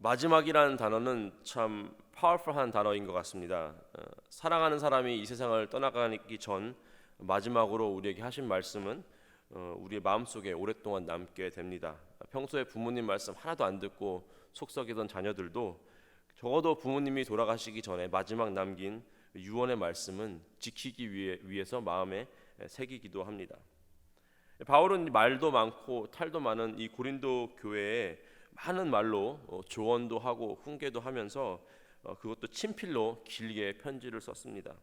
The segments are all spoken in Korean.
마지막이라는 단어는 참 파워풀한 단어인 것 같습니다. 사랑하는 사람이 이 세상을 떠나가기 전 마지막으로 우리에게 하신 말씀은 우리의 마음속에 오랫동안 남게 됩니다. 평소에 부모님 말씀 하나도 안 듣고 속썩이던 자녀들도 적어도 부모님이 돌아가시기 전에 마지막 남긴 유언의 말씀은 지키기 위해서 마음에 새기기도 합니다. 바울은 말도 많고 탈도 많은 이 고린도 교회에 많은 말로 조언도 하고 훈계도 하면서 그것도 친필로 길게 편지를 썼습니다.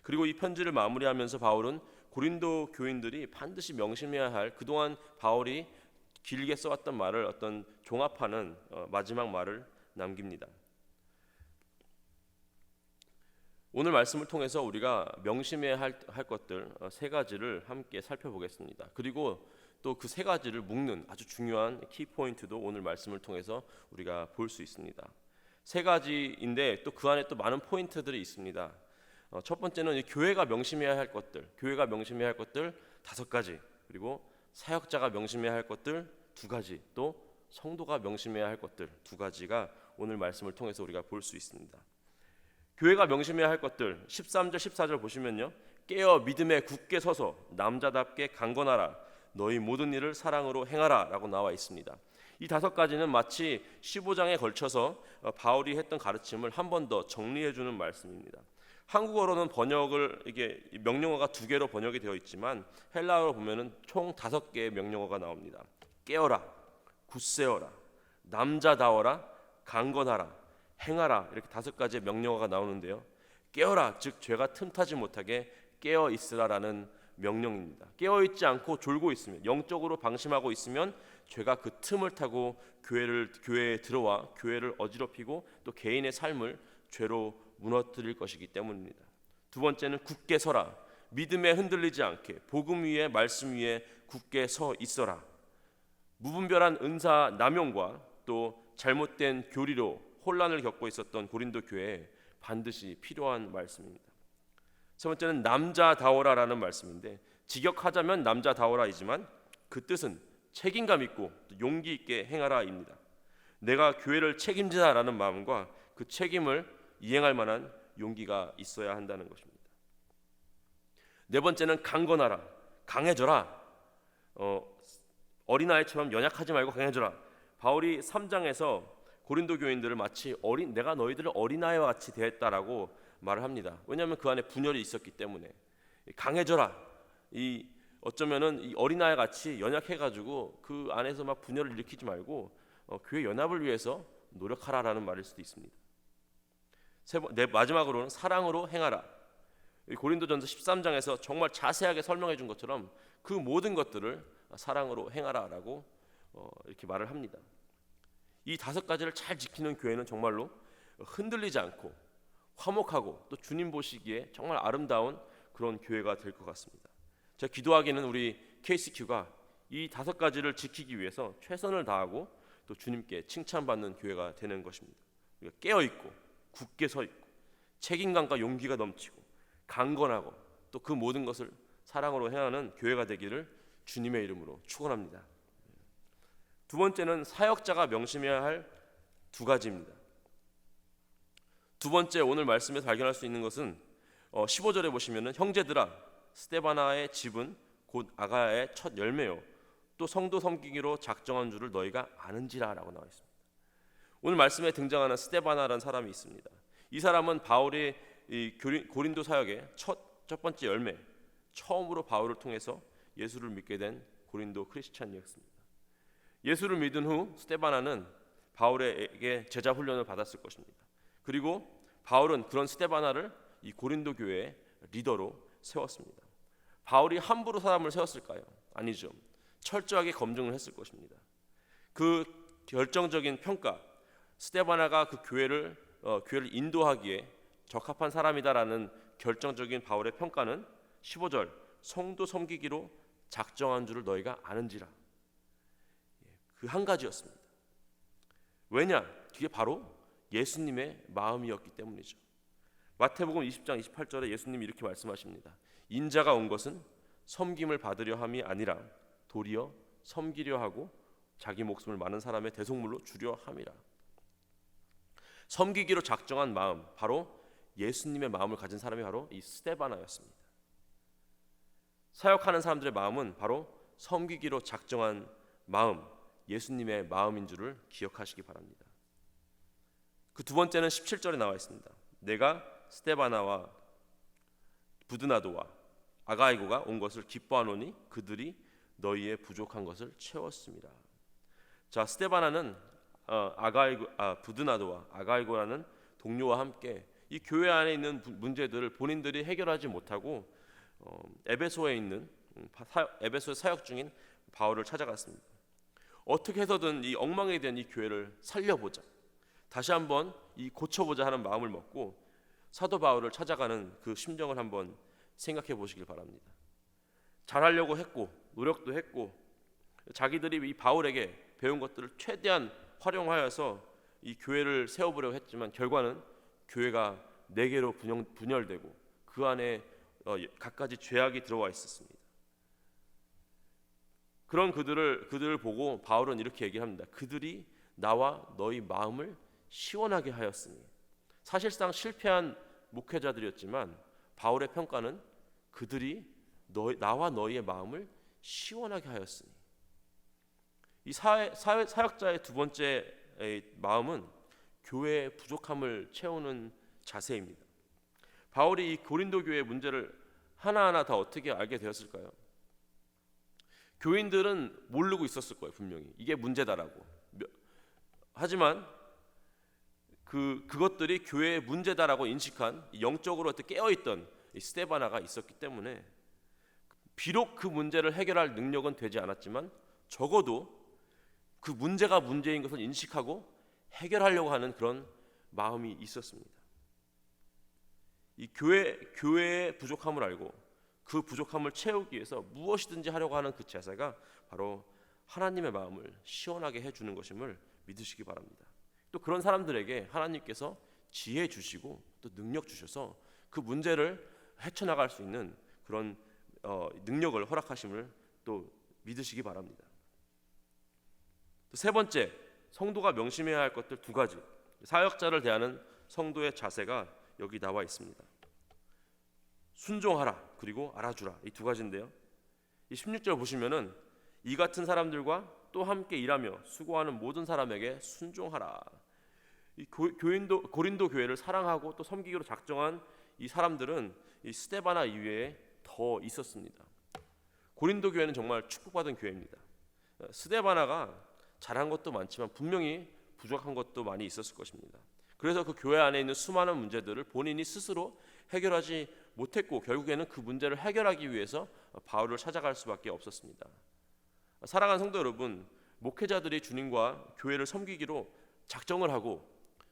그리고 이 편지를 마무리하면서 바울은 고린도 교인들이 반드시 명심해야 할 그동안 바울이 길게 써왔던 말을 어떤 종합하는 마지막 말을 남깁니다. 오늘 말씀을 통해서 우리가 명심해야 할 것들 세 가지를 함께 살펴보겠습니다. 그리고 또 그 세 가지를 묶는 아주 중요한 키포인트도 오늘 말씀을 통해서 우리가 볼 수 있습니다. 세 가지인데 또 그 안에 또 많은 포인트들이 있습니다. 첫 번째는 교회가 명심해야 할 것들, 교회가 명심해야 할 것들 5가지, 그리고 사역자가 명심해야 할 것들 2가지, 또 성도가 명심해야 할 것들 2가지가 오늘 말씀을 통해서 우리가 볼 수 있습니다. 교회가 명심해야 할 것들 13절 14절 보시면요, 깨어 믿음에 굳게 서서 남자답게 강건하라, 너희 모든 일을 사랑으로 행하라 라고 나와 있습니다. 이 5가지는 마치 15장에 걸쳐서 바울이 했던 가르침을 한 번 더 정리해 주는 말씀입니다. 한국어로는 번역을 이게 명령어가 2개로 번역이 되어 있지만 헬라어로 보면은 총 5개의 명령어가 나옵니다. 깨어라, 굳세어라, 남자다워라, 강건하라, 행하라, 이렇게 5가지의 명령어가 나오는데요. 깨어라, 즉 죄가 틈타지 못하게 깨어 있으라라는 명령입니다. 깨어 있지 않고 졸고 있으면, 영적으로 방심하고 있으면 죄가 그 틈을 타고 교회에 들어와 교회를 어지럽히고 또 개인의 삶을 죄로 무너뜨릴 것이기 때문입니다. 2번째는 굳게 서라, 믿음에 흔들리지 않게 복음 위에 말씀 위에 굳게 서 있어라. 무분별한 은사 남용과 또 잘못된 교리로 혼란을 겪고 있었던 고린도 교회에 반드시 필요한 말씀입니다. 세 번째는 남자다워라라는 말씀인데, 직역하자면 남자다워라이지만 그 뜻은 책임감 있고 용기 있게 행하라입니다. 내가 교회를 책임지다라는 마음과 그 책임을 이행할 만한 용기가 있어야 한다는 것입니다. 네 번째는 강건하라, 강해져라. 어린아이처럼 연약하지 말고 강해져라. 바울이 3장에서 고린도 교인들을 마치 내가 너희들을 어린아이와 같이 대했다라고 말을 합니다. 왜냐하면 그 안에 분열이 있었기 때문에. 강해져라. 어쩌면은 이 어린아이 같이 연약해가지고 그 안에서 막 분열을 일으키지 말고 교회 연합을 위해서 노력하라라는 말일 수도 있습니다. 마지막으로는 사랑으로 행하라. 고린도전서 13장에서 정말 자세하게 설명해 준 것처럼 그 모든 것들을 사랑으로 행하라라고 이렇게 말을 합니다. 이 5가지를 잘 지키는 교회는 정말로 흔들리지 않고 화목하고 또 주님 보시기에 정말 아름다운 그런 교회가 될 것 같습니다. 제가 기도하기는 우리 KCQ가 이 5가지를 지키기 위해서 최선을 다하고 또 주님께 칭찬받는 교회가 되는 것입니다. 우리가 깨어있고 굳게 서 있고 책임감과 용기가 넘치고 강건하고 또 그 모든 것을 사랑으로 행하는 교회가 되기를 주님의 이름으로 축원합니다. 2번째는 사역자가 명심해야 할 2가지입니다. 2번째 오늘 말씀에서 발견할 수 있는 것은 15절에 보시면은 형제들아, 스데바나의 집은 곧 아가야의 첫 열매요 또 성도 섬기기로 작정한 줄을 너희가 아는지라 라고 나와 있습니다. 오늘 말씀에 등장하는 스데바나라는 사람이 있습니다. 이 사람은 바울의 고린도 사역의 첫 번째 열매, 처음으로 바울을 통해서 예수를 믿게 된 고린도 크리스찬이었습니다. 예수를 믿은 후 스데바나는 바울에게 제자 훈련을 받았을 것입니다. 그리고 바울은 그런 스데바나를 이 고린도 교회의 리더로 세웠습니다. 바울이 함부로 사람을 세웠을까요? 아니죠. 철저하게 검증을 했을 것입니다. 그 결정적인 평가, 스데바나가 그 교회를 인도하기에 적합한 사람이다라는 결정적인 바울의 평가는 15절, 성도 섬기기로 작정한 줄을 너희가 아는지라. 그 한 가지였습니다. 왜냐? 그게 바로 예수님의 마음이었기 때문이죠. 마태복음 20장 28절에 예수님이 이렇게 말씀하십니다. 인자가 온 것은 섬김을 받으려 함이 아니라 도리어 섬기려 하고 자기 목숨을 많은 사람의 대속물로 주려 함이라. 섬기기로 작정한 마음, 바로 예수님의 마음을 가진 사람이 바로 이 스데바나였습니다. 사역하는 사람들의 마음은 바로 섬기기로 작정한 마음, 예수님의 마음인 줄을 기억하시기 바랍니다. 그 두 번째는 17절에 나와 있습니다. 내가 스데바나와 부드나도와 아가이고가 온 것을 기뻐하노니 그들이 너희의 부족한 것을 채웠습니다. 자, 스데바나는 부드나도와 아가이고라는 동료와 함께 이 교회 안에 있는 문제들을 본인들이 해결하지 못하고 에베소에 있는 에베소에 사역 중인 바울을 찾아갔습니다. 어떻게 해서든 이 엉망이 된 이 교회를 살려보자, 다시 한번 이 고쳐보자 하는 마음을 먹고 사도 바울을 찾아가는 그 심정을 한번 생각해 보시길 바랍니다. 잘하려고 했고 노력도 했고 자기들이 이 바울에게 배운 것들을 최대한 활용하여서 이 교회를 세워보려고 했지만 결과는 교회가 네 개로 분열되고 그 안에 갖가지 죄악이 들어와 있었습니다. 그런 그들을 보고 바울은 이렇게 얘기합니다. 그들이 나와 너희 마음을 시원하게 하였으니. 사실상 실패한 목회자들이었지만 바울의 평가는 그들이 나와 너희의 마음을 시원하게 하였으니. 이 사역자의 두 번째 마음은 교회의 부족함을 채우는 자세입니다. 바울이 이 고린도 교회의 문제를 하나하나 다 어떻게 알게 되었을까요? 교인들은 모르고 있었을 거예요, 분명히. 이게 문제다라고. 하지만 그것들이 교회의 문제다라고 인식한 영적으로 어떻게 깨어있던 이 스데바나가 있었기 때문에 비록 그 문제를 해결할 능력은 되지 않았지만 적어도 그 문제가 문제인 것을 인식하고 해결하려고 하는 그런 마음이 있었습니다. 이 교회의 부족함을 알고 그 부족함을 채우기 위해서 무엇이든지 하려고 하는 그 자세가 바로 하나님의 마음을 시원하게 해주는 것임을 믿으시기 바랍니다. 또 그런 사람들에게 하나님께서 지혜 주시고 또 능력 주셔서 그 문제를 헤쳐나갈 수 있는 그런 능력을 허락하심을 또 믿으시기 바랍니다. 또 세 번째, 성도가 명심해야 할 것들 두 가지. 사역자를 대하는 성도의 자세가 여기 나와 있습니다. 순종하라, 그리고 알아주라. 이 두 가지인데요. 이 16절 보시면은 이 같은 사람들과 또 함께 일하며 수고하는 모든 사람에게 순종하라. 이 고린도 교회를 사랑하고 또 섬기기로 작정한 이 사람들은 이 스데바나 이외에 더 있었습니다. 고린도 교회는 정말 축복받은 교회입니다. 스데바나가 잘한 것도 많지만 분명히 부족한 것도 많이 있었을 것입니다. 그래서 그 교회 안에 있는 수많은 문제들을 본인이 스스로 해결하지 못했고 결국에는 그 문제를 해결하기 위해서 바울을 찾아갈 수밖에 없었습니다. 사랑하는 성도 여러분, 목회자들이 주님과 교회를 섬기기로 작정을 하고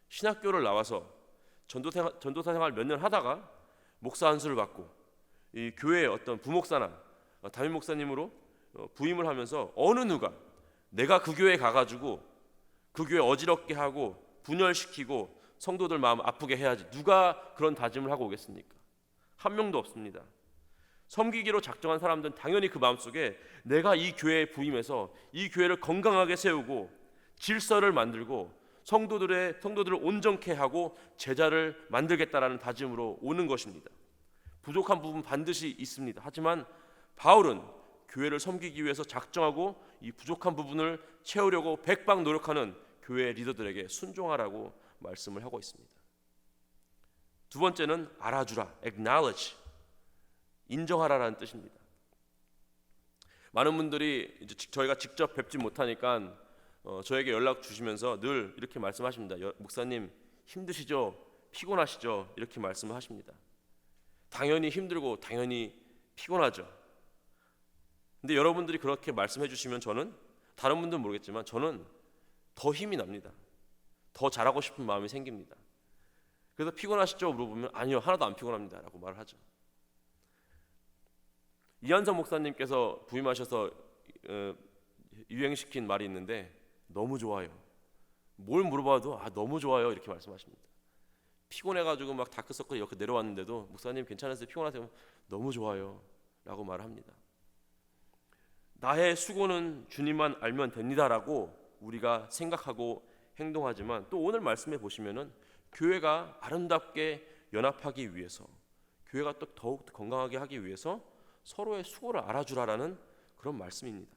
신학교를 나와서 전도사 생활 몇 년 하다가 목사 안수를 받고 이 교회의 어떤 부목사나 담임 목사님으로 부임을 하면서 어느 누가 내가 그 교회에 가가지고 그 교회 어지럽게 하고 분열시키고 성도들 마음 아프게 해야지, 누가 그런 다짐을 하고 오겠습니까? 한 명도 없습니다. 섬기기로 작정한 사람들은 당연히 그 마음속에 내가 이 교회에 부임해서 이 교회를 건강하게 세우고 질서를 만들고 성도들을 온전케 하고 제자를 만들겠다라는 다짐으로 오는 것입니다. 부족한 부분 반드시 있습니다. 하지만 바울은 교회를 섬기기 위해서 작정하고 이 부족한 부분을 채우려고 백방 노력하는 교회 리더들에게 순종하라고 말씀을 하고 있습니다. 두 번째는 알아주라, acknowledge, 인정하라라는 뜻입니다. 많은 분들이 이제 저희가 직접 뵙지 못하니까 저에게 연락 주시면서 늘 이렇게 말씀하십니다. 목사님 힘드시죠? 피곤하시죠? 이렇게 말씀을 하십니다. 당연히 힘들고 당연히 피곤하죠. 근데 여러분들이 그렇게 말씀해 주시면 저는, 다른 분들은 모르겠지만 저는 더 힘이 납니다. 더 잘하고 싶은 마음이 생깁니다. 그래서 피곤하시죠? 물어보면 아니요, 하나도 안 피곤합니다 라고 말을 하죠. 이한성 목사님께서 부임하셔서 유행시킨 말이 있는데 너무 좋아요. 뭘 물어봐도 너무 좋아요 이렇게 말씀하십니다. 피곤해가지고 막 다크서클이 이렇게 내려왔는데도 목사님 괜찮으세요? 피곤하세요? 너무 좋아요 라고 말을 합니다. 나의 수고는 주님만 알면 됩니다라고 우리가 생각하고 행동하지만 또 오늘 말씀해 보시면은 교회가 아름답게 연합하기 위해서, 교회가 또 더욱 건강하게 하기 위해서 서로의 수고를 알아주라라는 그런 말씀입니다.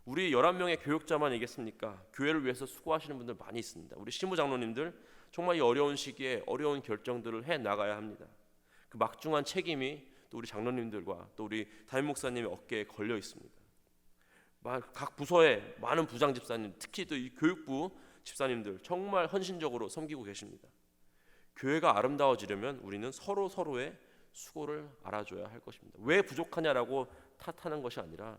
우리 11명의 교육자만이겠습니까? 교회를 위해서 수고하시는 분들 많이 있습니다. 우리 시무장로님들 정말 이 어려운 시기에 어려운 결정들을 해 나가야 합니다. 그 막중한 책임이 또 우리 장로님들과 또 우리 담임 목사님의 어깨에 걸려 있습니다. 각 부서에 많은 부장 집사님, 특히 또 이 교육부 집사님들 정말 헌신적으로 섬기고 계십니다. 교회가 아름다워지려면 우리는 서로의 수고를 알아줘야 할 것입니다. 왜 부족하냐라고 탓하는 것이 아니라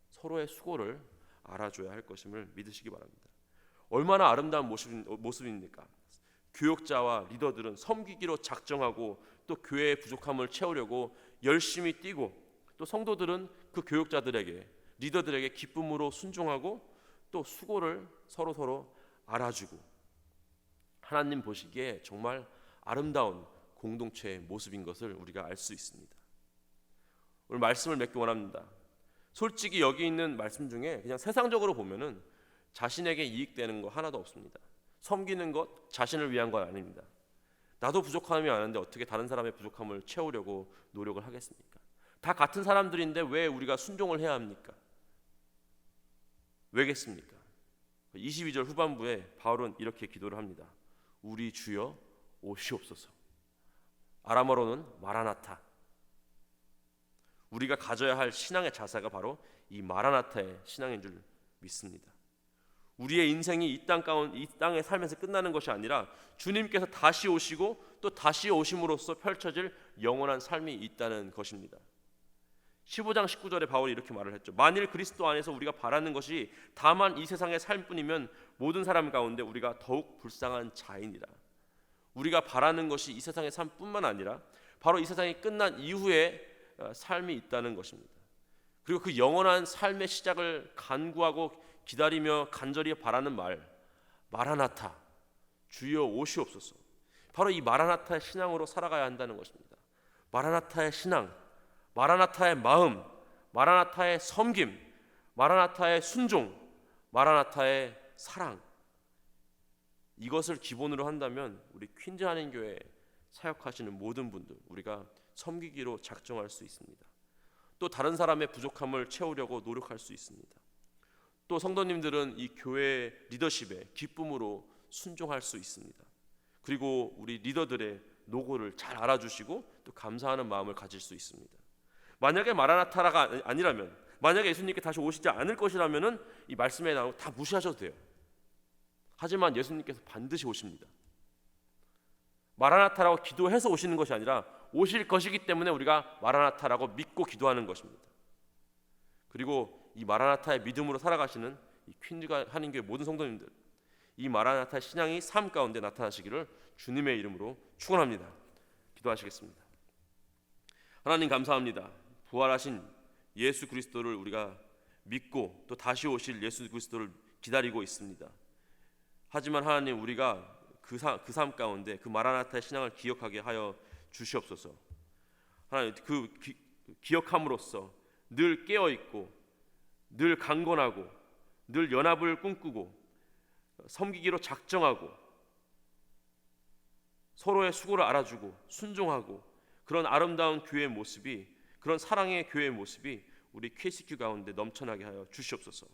서로의 수고를 알아줘야 할 것임을 믿으시기 바랍니다. 얼마나 아름다운 모습입니까? 교육자와 리더들은 섬기기로 작정하고 또 알아주고 부족함을 채우려고 열심히 뛰고, 또 성도들은 그 교육자들에게, 리더들에게 기쁨으로 순종하고 또 수고를 서로 알아주고, 하나님 보시기에 정말 아름다운 공동체의 모습인 것을 우리가 알 수 있습니다. 오늘 말씀을 맺기 원합니다. 솔직히 여기 있는 말씀 중에 그냥 세상적으로 보면은 자신에게 이익되는 거 하나도 없습니다. 섬기는 것 자신을 위한 건 아닙니다. 나도 부족함이 많은데 어떻게 다른 사람의 부족함을 채우려고 노력을 하겠습니까? 다 같은 사람들인데 왜 우리가 순종을 해야 합니까? 왜겠습니까? 22절 후반부에 바울은 이렇게 기도를 합니다. 우리 주여 오시옵소서. 아람어로는 마라나타. 우리가 가져야 할 신앙의 자세가 바로 이 마라나타의 신앙인 줄 믿습니다. 우리의 인생이 이 땅의 삶에서 끝나는 것이 아니라 주님께서 다시 오시고 또 다시 오심으로써 펼쳐질 영원한 삶이 있다는 것입니다. 15장 19절에 바울이 이렇게 말을 했죠. 만일 그리스도 안에서 우리가 바라는 것이 다만 이 세상의 삶뿐이면 모든 사람 가운데 우리가 더욱 불쌍한 자이니라. 우리가 바라는 것이 이 세상의 삶뿐만 아니라 바로 이 세상이 끝난 이후에 삶이 있다는 것입니다. 그리고 그 영원한 삶의 시작을 간구하고 기다리며 간절히 바라는 마라나타, 주여 오시옵소서. 바로 이 마라나타의 신앙으로 살아가야 한다는 것입니다. 마라나타의 신앙, 마라나타의 마음, 마라나타의 섬김, 마라나타의 순종, 마라나타의 사랑, 이것을 기본으로 한다면 우리 퀸즈 한인교회 사역하시는 모든 분들 우리가 섬기기로 작정할 수 있습니다. 또 다른 사람의 부족함을 채우려고 노력할 수 있습니다. 또 성도님들은 이 교회 리더십에 기쁨으로 순종할 수 있습니다. 그리고 우리 리더들의 노고를 잘 알아주시고 또 감사하는 마음을 가질 수 있습니다. 만약에 마라나타가 아니라면, 만약에 예수님께 다시 오시지 않을 것이라면은 이 말씀에 나오고 다 무시하셔도 돼요. 하지만 예수님께서 반드시 오십니다. 마라나타라고 기도해서 오시는 것이 아니라 오실 것이기 때문에 우리가 마라나타라고 믿고 기도하는 것입니다. 그리고 이 마라나타의 믿음으로 살아가시는 이 퀸즈 한인교회 모든 성도님들, 이 마라나타의 신앙이 삶 가운데 나타나시기를 주님의 이름으로 축원합니다. 기도하시겠습니다. 하나님 감사합니다. 부활하신 예수 그리스도를 우리가 믿고 또 다시 오실 예수 그리스도를 기다리고 있습니다. 하지만 하나님, 우리가 그 삶 가운데 그 마라나타의 신앙을 기억하게 하여 주시옵소서. 하나님, 기억함으로써 늘 깨어있고 늘 강건하고 늘 연합을 꿈꾸고 섬기기로 작정하고 서로의 수고를 알아주고 순종하고 그런 아름다운 교회의 모습이, 그런 사랑의 교회의 모습이 우리 KCQ 가운데 넘쳐나게 하여 주시옵소서.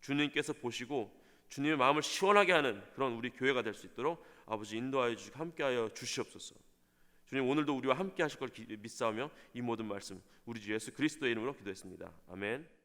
주님께서 보시고 주님의 마음을 시원하게 하는 그런 우리 교회가 될 수 있도록 아버지 인도하여 주시고 함께하여 주시옵소서. 주님, 오늘도 우리와 함께 하실 걸 믿사오며 이 모든 말씀 우리 주 예수 그리스도의 이름으로 기도했습니다. 아멘.